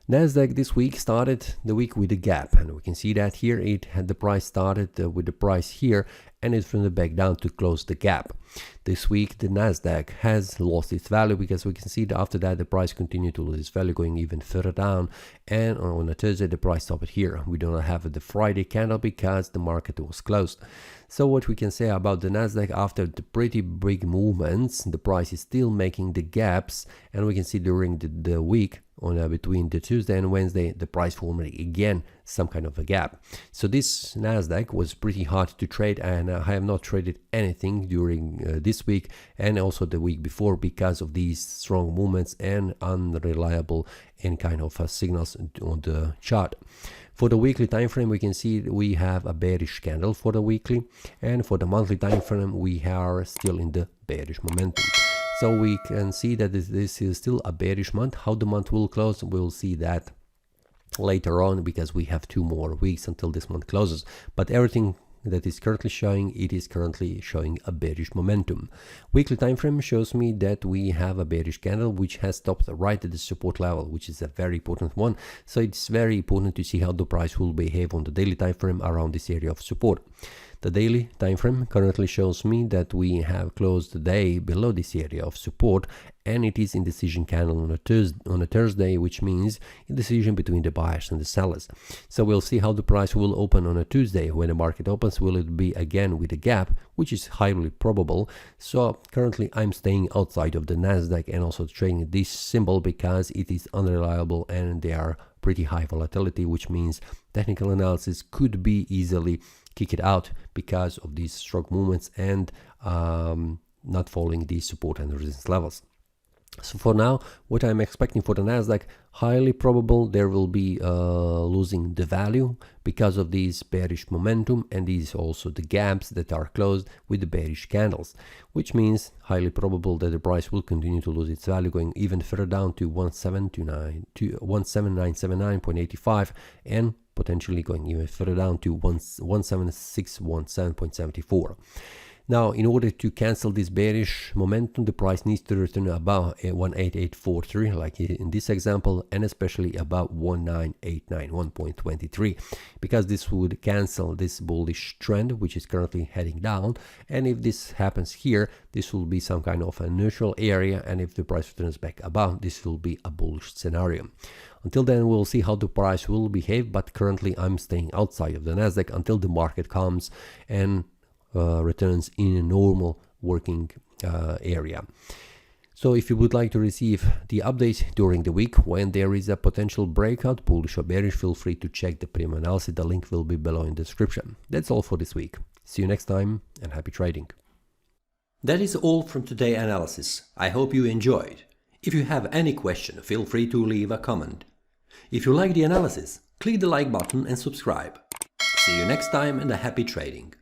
NASDAQ this week started the week with a gap, and we can see that here it had the price started with the price here, and it's from the back down to close the gap. This week the NASDAQ has lost its value because we can see that after that the price continued to lose its value, going even further down, and on a Thursday the price stopped here. We do not have the Friday candle because the market was closed. So what we can say about the NASDAQ, after the pretty big movements, the price is still making the gaps, and we can see during the week on between the Tuesday and Wednesday the price formed again some kind of a gap. So this NASDAQ was pretty hard to trade, and I have not traded anything during this week and also the week before because of these strong movements and unreliable and kind of signals on the chart. For the weekly time frame, we can see we have a bearish candle for the weekly, and for the monthly time frame we are still in the bearish momentum. So we can see that this is still a bearish month. How the month will close, we'll see that later on because we have 2 more weeks until this month closes. But everything that is currently showing, it is currently showing a bearish momentum. Weekly time frame shows me that we have a bearish candle which has stopped right at the support level, which is a very important one. So it's very important to see how the price will behave on the daily time frame around this area of support. The daily time frame currently shows me that we have closed the day below this area of support, and it is indecision candle on a Thursday, which means indecision between the buyers and the sellers. So we'll see how the price will open on a Tuesday. When the market opens, will it be again with a gap, which is highly probable. So currently I'm staying outside of the NASDAQ and also trading this symbol because it is unreliable and they are pretty high volatility, which means technical analysis could be easily kick it out because of these strong movements and not following these support and resistance levels. So for now, what I'm expecting for the NASDAQ, highly probable there will be losing the value because of these bearish momentum, and these also the gaps that are closed with the bearish candles, which means highly probable that the price will continue to lose its value, going even further down to 17979.85 and potentially going even further down to 17617.74. Now, in order to cancel this bearish momentum, the price needs to return above 18843, like in this example, and especially above 19891.23, because this would cancel this bullish trend, which is currently heading down. And if this happens here, this will be some kind of a neutral area, and if the price returns back above, this will be a bullish scenario. Until then, we'll see how the price will behave, but currently I'm staying outside of the NASDAQ until the market comes and returns in a normal working area. So if you would like to receive the updates during the week when there is a potential breakout, bullish or bearish, feel free to check the premium analysis. The link will be below in the description. That's all for this week. See you next time and happy trading. That is all from today's analysis. I hope you enjoyed. If you have any question, feel free to leave a comment. If you like the analysis, click the like button and subscribe. See you next time and a happy trading.